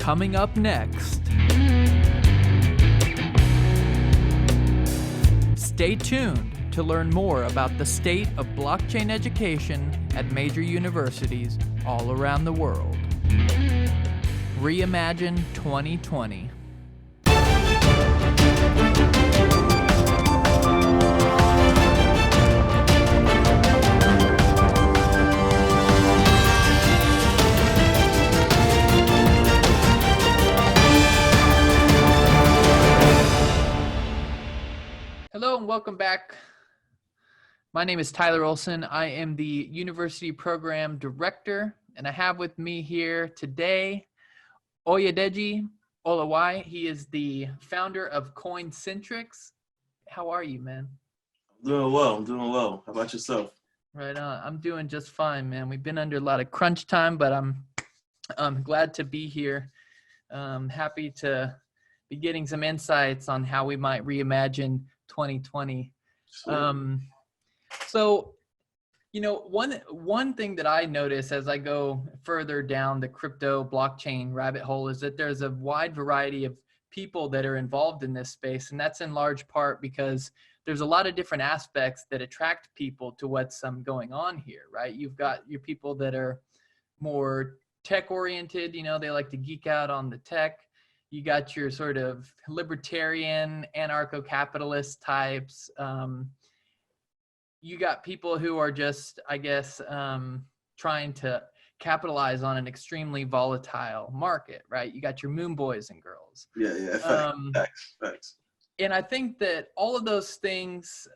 Coming up next. Stay tuned to learn more about the state of blockchain education at major universities all around the world. REIMAGINE 2020. Hello and welcome back. My name is Tyler Olsson. I am the University Program Director, and I have with me here today Oyedeji Oluwoye. He is the founder of Coincentrix. How are you, man? I'm doing well. How about yourself? Right on. I'm doing just fine, man. We've been under a lot of crunch time, but I'm glad to be here. Happy to be getting some insights on how we might reimagine 2020. So, you know, one thing that I notice as I go further down the crypto blockchain rabbit hole is that there's a wide variety of people that are involved in this space. And that's in large part because there's a lot of different aspects that attract people to what's going on here, right? You've got your people that are more tech oriented, you know, they like to geek out on the tech. You got your sort of libertarian, anarcho-capitalist types. You got people who are just, I guess, trying to capitalize on an extremely volatile market, right? You got your moon boys and girls. Yeah, facts. And I think that all of those things,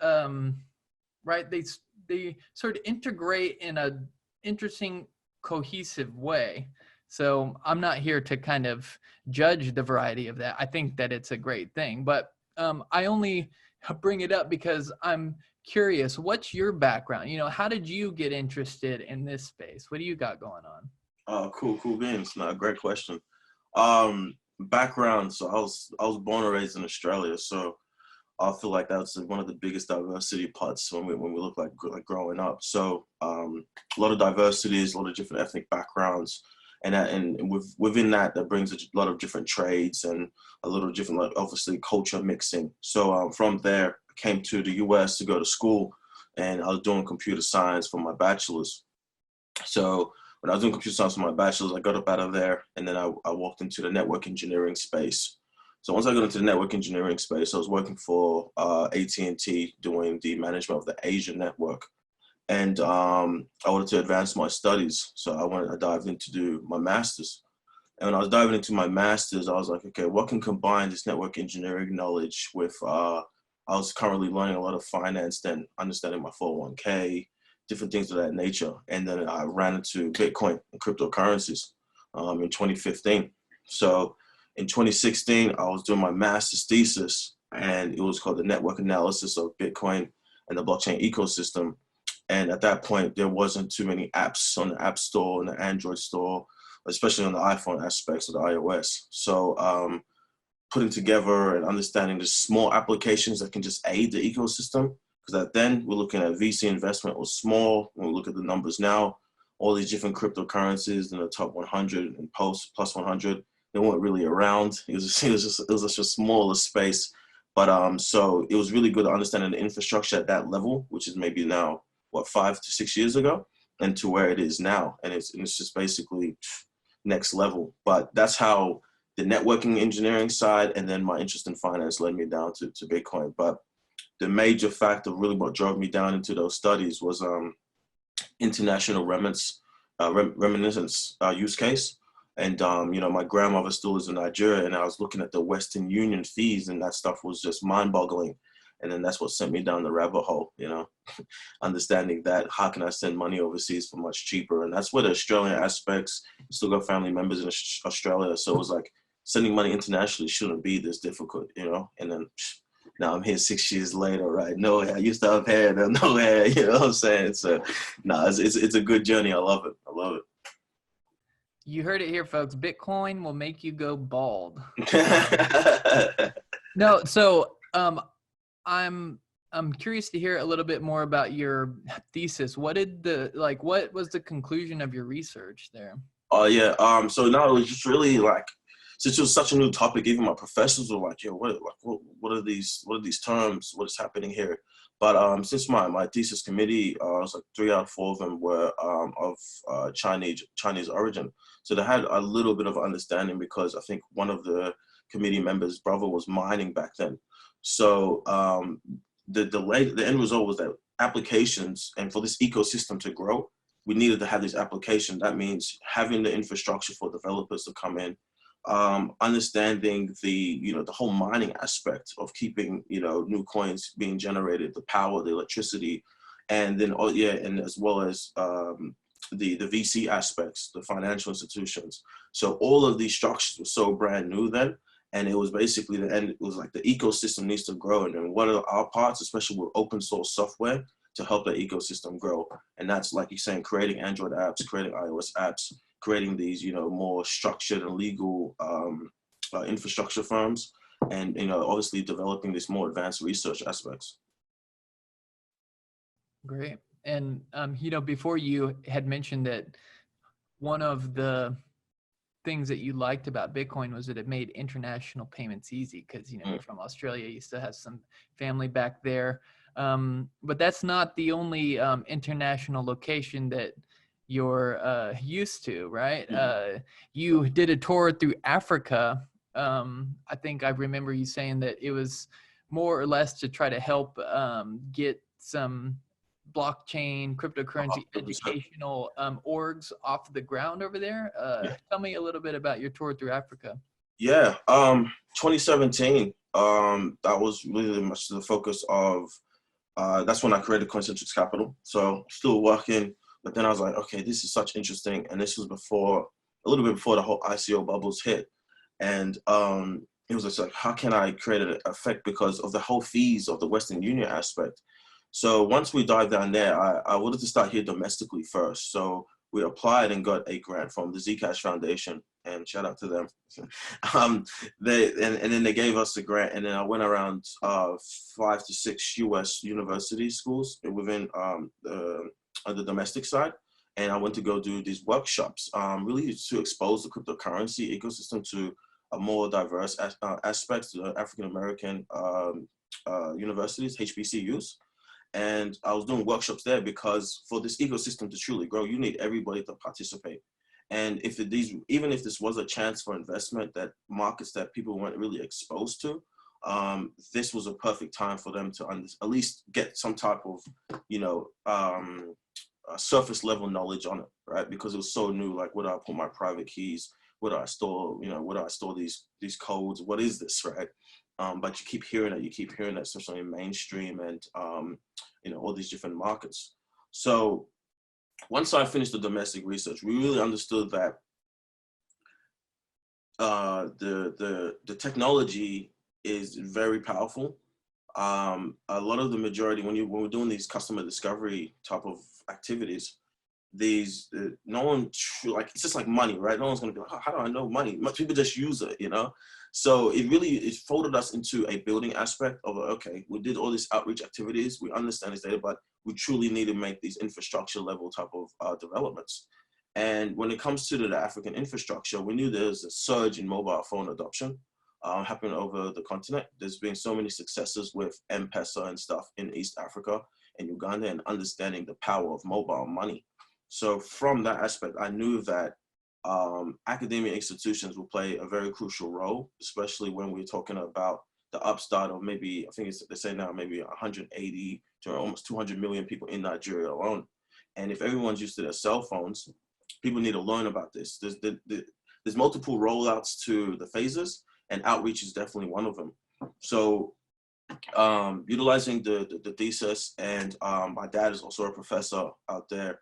right, they sort of integrate in a interesting, cohesive way. So I'm not here to kind of judge the variety of that. I think that it's a great thing, but I only bring it up because I'm curious. What's your background? You know, how did you get interested in this space? What do you got going on? Cool beans. No, great question. Background. So I was born and raised in Australia, so I feel like that's one of the biggest diversity parts when we look like growing up. So a lot of diversities, a lot of different ethnic backgrounds. And within that brings a lot of different trades and a little different, like, obviously, culture mixing. So from there, I came to the US to go to school, and I was doing computer science for my bachelor's. So when I was doing computer science for my bachelor's, I got up out of there, and then I walked into the network engineering space. So once I got into the network engineering space, I was working for AT&T doing the management of the Asian network. And I wanted to advance my studies. So I dived in to do my master's. And when I was diving into my master's, I was like, okay, what can combine this network engineering knowledge with, I was currently learning a lot of finance, then understanding my 401k, different things of that nature. And then I ran into Bitcoin and cryptocurrencies in 2015. So in 2016, I was doing my master's thesis, and it was called the Network Analysis of Bitcoin and the Blockchain Ecosystem. And at that point, there wasn't too many apps on the App Store and the Android store, especially on the iPhone aspects of the iOS. So putting together and understanding the small applications that can just aid the ecosystem, because at then we're looking at VC investment was small. When we look at the numbers now, all these different cryptocurrencies in the top 100 and plus 100, they weren't really around. It was just a smaller space. But so it was really good understanding the infrastructure at that level, which is maybe now, 5 to 6 years ago, and to where it is now. And it's just basically next level. But that's how the networking engineering side and then my interest in finance led me down to Bitcoin. But the major factor, really what drove me down into those studies was international remittance use case. And, you know, my grandmother still lives in Nigeria, and I was looking at the Western Union fees, and that stuff was just mind boggling. And then that's what sent me down the rabbit hole, you know, understanding that how can I send money overseas for much cheaper? And that's where the Australian aspects, still got family members in Australia. So it was like sending money internationally shouldn't be this difficult, you know? And then now I'm here 6 years later, right? No hair. I used to have hair, now no hair, you know what I'm saying? So it's a good journey. I love it. You heard it here, folks. Bitcoin will make you go bald. No, so I'm curious to hear a little bit more about your thesis. What was the conclusion of your research there? Oh yeah. So no, it was just really like since it was such a new topic, even my professors were like, yo, what are these terms? What is happening here? But since my thesis committee, it was like 3 out of 4 of them were of Chinese origin. So they had a little bit of understanding, because I think one of the committee members' brother was mining back then. So the end result was that applications, and for this ecosystem to grow, we needed to have this application. That means having the infrastructure for developers to come in, understanding the whole mining aspect of keeping new coins being generated, the power, the electricity, and then and as well as the VC aspects, the financial institutions. So all of these structures were so brand new then, and it was basically the end. It was like the ecosystem needs to grow, and then what are our parts, especially with open source software, to help that ecosystem grow. And that's, like you're saying, creating Android apps, creating iOS apps, creating these more structured and legal infrastructure firms, and obviously developing these more advanced research aspects. Great. And before, you had mentioned that one of the things that you liked about Bitcoin was that it made international payments easy, because you're from Australia, you still have some family back there. But that's not the only international location that you're used to, right? You did a tour through Africa. I think I remember you saying that it was more or less to try to help get some blockchain, cryptocurrency, educational orgs off the ground over there. Tell me a little bit about your tour through Africa. Yeah, 2017, that was really much the focus of, that's when I created Coincentrix Capital. So still working, but then I was like, okay, this is such interesting. And this was a little bit before the whole ICO bubbles hit. And it was just like, how can I create an effect because of the whole fees of the Western Union aspect? So once we dived down there, I wanted to start here domestically first. So we applied and got a grant from the Zcash Foundation, and shout out to them. And then they gave us the grant, and then I went around 5 to 6 US university schools within the domestic side. And I went to go do these workshops, really to expose the cryptocurrency ecosystem to a more diverse aspects to the African-American universities, HBCUs. And I was doing workshops there because for this ecosystem to truly grow, you need everybody to participate. And even if this was a chance for investment, that markets that people weren't really exposed to, this was a perfect time for them to at least get some type of, surface level knowledge on it, right? Because it was so new. Like, where do I put my private keys? Where do I store, where do I store these codes? What is this, right? But you keep hearing it, especially in mainstream and, all these different markets. So once I finished the domestic research, we really understood that the technology is very powerful. A lot of the majority, when we're doing these customer discovery type of activities, no one, like, it's just like money, right? No one's gonna be like, oh, how do I know money? Most people just use it, So it folded us into a building aspect of, okay, we did all these outreach activities, we understand this data, but we truly need to make these infrastructure level type of developments. And when it comes to the African infrastructure, we knew there's a surge in mobile phone adoption happening over the continent. There's been so many successes with M-Pesa and stuff in East Africa and Uganda, and understanding the power of mobile money. So from that aspect, I knew that academic institutions will play a very crucial role, especially when we're talking about the upstart of maybe, I think they say now, maybe 180 to almost 200 million people in Nigeria alone. And if everyone's used to their cell phones, people need to learn about this. There's multiple rollouts to the phases, and outreach is definitely one of them. So utilizing the thesis, and my dad is also a professor out there.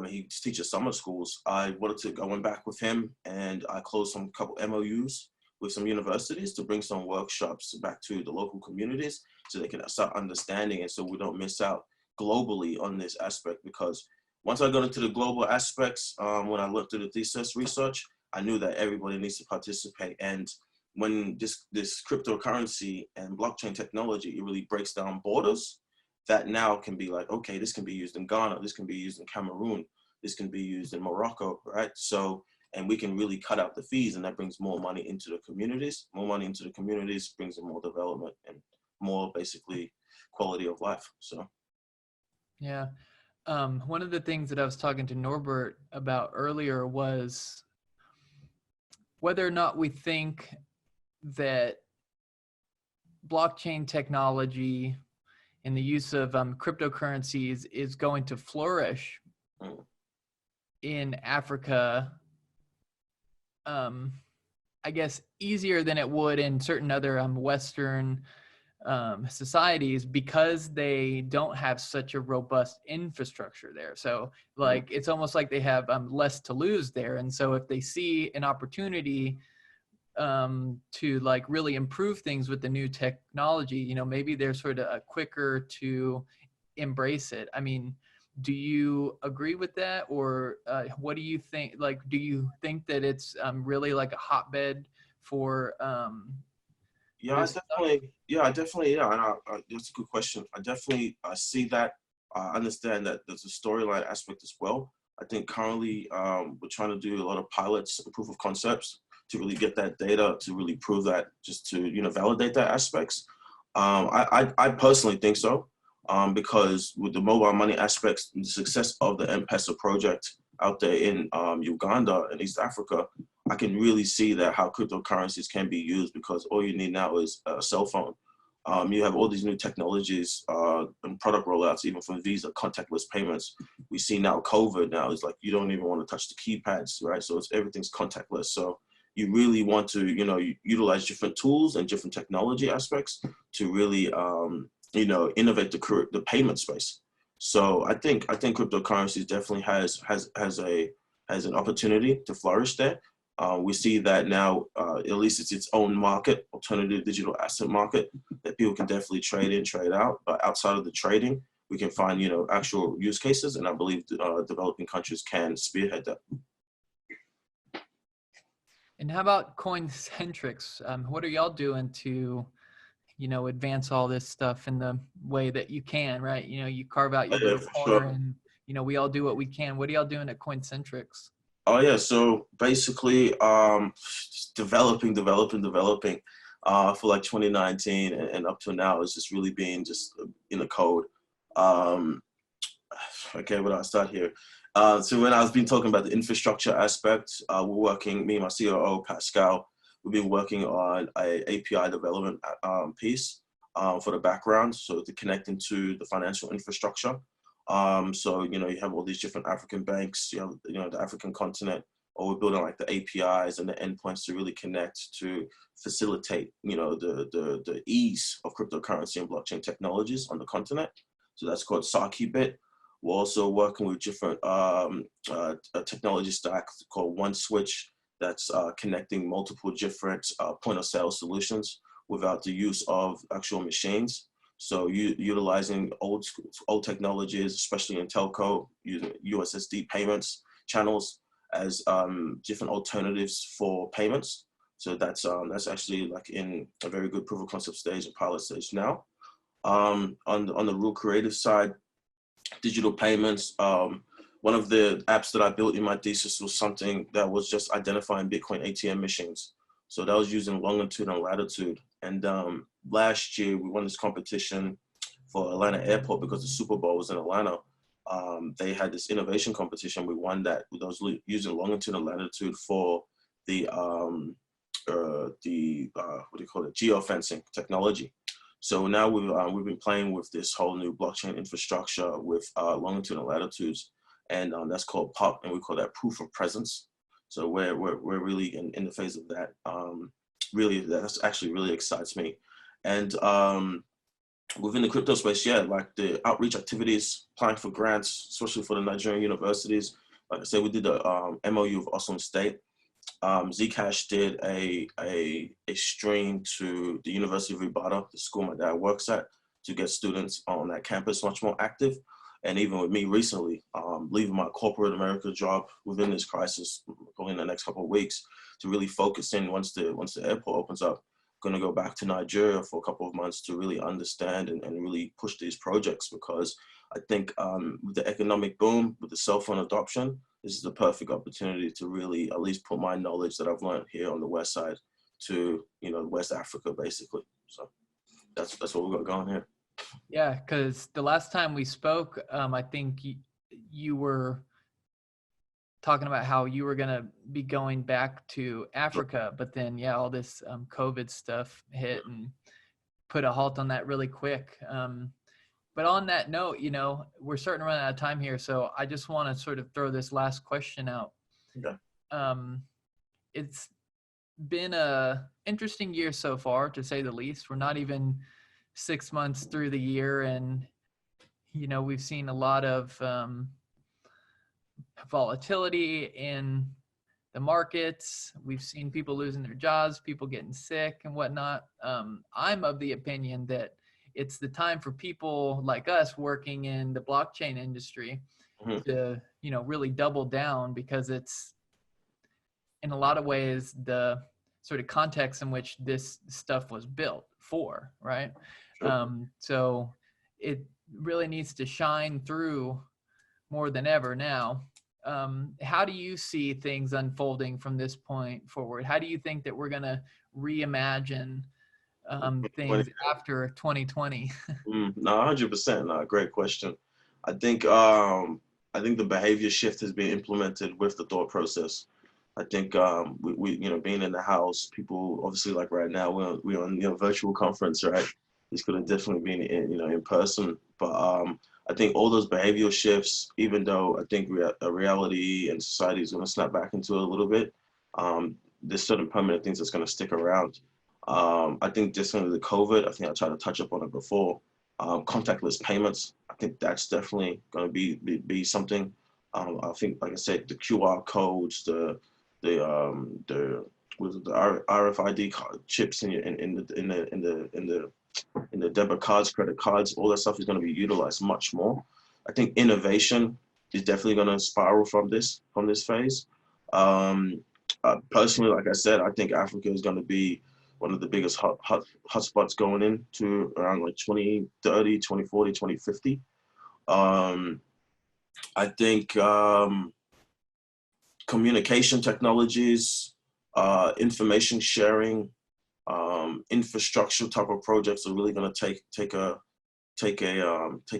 He teaches summer schools. I went back with him, and I closed some couple MOUs with some universities to bring some workshops back to the local communities so they can start understanding it, so we don't miss out globally on this aspect. Because once I got into the global aspects, when I looked at the thesis research, I knew that everybody needs to participate. And when this cryptocurrency and blockchain technology, it really breaks down borders, that now can be like, okay, this can be used in Ghana, this can be used in Cameroon, this can be used in Morocco, right? So and we can really cut out the fees, and that brings more money into the communities. More money into the communities brings in more development and more basically quality of life. So Yeah. One of the things that I was talking to Norbert about earlier was whether or not we think that blockchain technology and the use of cryptocurrencies is going to flourish in Africa, I guess, easier than it would in certain other Western societies, because they don't have such a robust infrastructure there. So like, it's almost like they have less to lose there. And so if they see an opportunity to like really improve things with the new technology, you know, maybe they're sort of quicker to embrace it. I mean, do you agree with that? Or what do you think? Like, do you think that it's really like a hotbed for this stuff? And that's a good question. I see that. I understand that there's a storyline aspect as well. I think currently we're trying to do a lot of pilots and proof of concepts to really get that data, to really prove that, just to, you know, validate that aspects. I personally think so, because with the mobile money aspects, the success of the M-Pesa project out there in Uganda and East Africa, I can really see that how cryptocurrencies can be used, because all you need now is a cell phone. You have all these new technologies and product rollouts, even from Visa, contactless payments. We see now COVID now is like, you don't even want to touch the keypads, right? So everything's contactless. So you really want to, you know, utilize different tools and different technology aspects to really, you know, innovate the payment space. So I think cryptocurrencies definitely has an opportunity to flourish there. We see that now, at least it's its own market, alternative digital asset market, that people can definitely trade in, trade out. But outside of the trading, we can find, you know, actual use cases, and I believe developing countries can spearhead that. And how about Coincentrix? What are y'all doing to, you know, advance all this stuff in the way that you can, right? You know, you carve out your Yeah, little for corner, sure. and, you know, we all do what we can. What are y'all doing at Coincentrix? Oh yeah, so basically, just developing, for like 2019 and up to now, it's just really being just in the code. Um, okay, where do I start here? So when I've been talking about the infrastructure aspect, we're working, me and my COO, Pascal, we've been working on a API development piece for the background, so to connect into the financial infrastructure. So, you know, you have all these different African banks, you have, you know, the African continent, or we're building like the APIs and the endpoints to really connect, to facilitate, you know, the ease of cryptocurrency and blockchain technologies on the continent. So that's called SarkeyBit. We're also working with different technology stacks called OneSwitch, that's connecting multiple different point of sale solutions without the use of actual machines. So utilizing old technologies, especially in telco, using USSD payments channels as different alternatives for payments. So that's actually like in a very good proof of concept stage and pilot stage now. On the real creative side, digital payments. One of the apps that I built in my thesis was something that was just identifying Bitcoin ATM machines. So that was using longitude and latitude. And last year we won this competition for Atlanta Airport because the Super Bowl was in Atlanta. They had this innovation competition. We won that with those using longitude and latitude for the what do you call it, geofencing technology. So now we've been playing with this whole new blockchain infrastructure with longitude and latitudes, and that's called POP, and we call that proof of presence. So we're really in the phase of that. Really, that's actually really excites me. And within the crypto space, yeah, like the outreach activities, applying for grants, especially for the Nigerian universities. Like I said, we did the MOU of Olsson State. Zcash did a stream to the University of Ibadan, the school my dad works at, to get students on that campus much more active. And even with me recently, leaving my corporate America job within this crisis, probably in the next couple of weeks, to really focus in once the airport opens up. Going to go back to Nigeria for a couple of months to really understand and really push these projects, because I think with the economic boom, with the cell phone adoption, this is the perfect opportunity to really at least put my knowledge that I've learned here on the West side to, West Africa, basically. So that's what we've got going here. Yeah, because the last time we spoke, I think you were talking about how you were going to be going back to Africa, but then, yeah, all this COVID stuff hit and put a halt on that really quick. But on that note, we're starting to run out of time here. So I just want to sort of throw this last question out. Yeah. It's been a interesting year so far, to say the least. We're not even 6 months through the year, and we've seen a lot of volatility in the markets. We've seen people losing their jobs, people getting sick and whatnot. I'm of the opinion that it's the time for people like us working in the blockchain industry to really double down, because it's in a lot of ways the sort of context in which this stuff was built for, right? Sure. So it really needs to shine through more than ever now. How do you see things unfolding from this point forward? How do you think that we're going to reimagine things after 2020? No, 100%. No, great question. I think the behavior shift has been implemented with the thought process. I think we being in the house, people obviously, like right now we're on virtual conference, right? This could have definitely been in person, but I think all those behavioral shifts, even though I think reality and society is going to snap back into it a little bit, there's certain permanent things that's going to stick around. I think just under the COVID, I think I tried to touch up on it before. Contactless payments, I think that's definitely going to be something. I think, like I said, the QR codes, the RFID chips in the debit cards, credit cards, all that stuff is going to be utilized much more. I think innovation is definitely going to spiral from this phase. Personally, like I said, I think Africa is going to be one of the biggest hotspots going into around like 2030, 2040, 2050. I think communication technologies, information sharing, infrastructure type of projects are really going to take a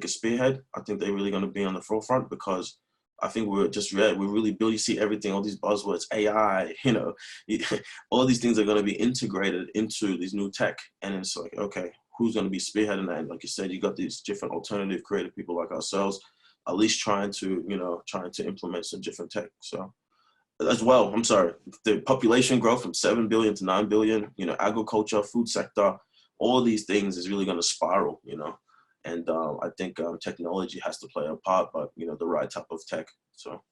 spearhead. I think they're really going to be on the forefront, because I think we're really building. You see everything, all these buzzwords, AI, all these things are going to be integrated into these new tech, and it's like, okay, who's going to be spearheading that? And like you said, you got these different alternative creative people like ourselves, at least trying to implement some different tech. So as well, I'm sorry, the population growth from 7 billion to 9 billion, agriculture, food sector, all these things is really going to spiral, and I think technology has to play a part, but the right type of tech. So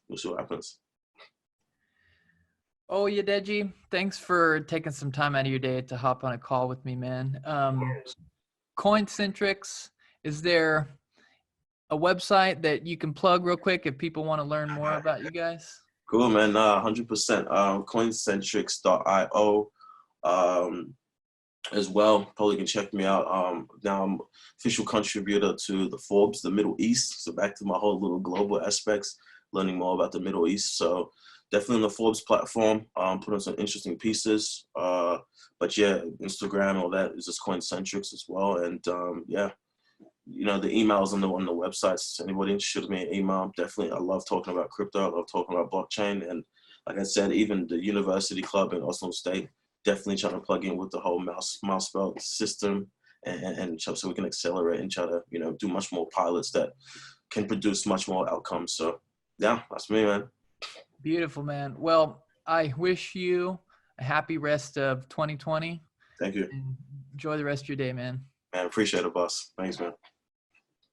we'll see what happens. Oyedeji, thanks for taking some time out of your day to hop on a call with me, man. Coincentrix, is there a website that you can plug real quick if people want to learn more about you guys? Cool, man. 100%. Coincentrix.io. As well, probably can check me out. Now I'm official contributor to the Forbes, the Middle East. So back to my whole little global aspects, learning more about the Middle East. So definitely on the Forbes platform, putting some interesting pieces. But yeah, Instagram, all that is just Coincentrix as well. And yeah, the emails on the websites. Anybody interested in me, email. Definitely, I love talking about crypto. I love talking about blockchain. And like I said, even the university club in Oslo State, definitely trying to plug in with the whole MouseBelt system, and so we can accelerate and try to do much more pilots that can produce much more outcomes. So yeah, that's me, man. Beautiful, man. Well, I wish you a happy rest of 2020. Thank you. And enjoy the rest of your day, man. Man, appreciate it, boss. Thanks, man.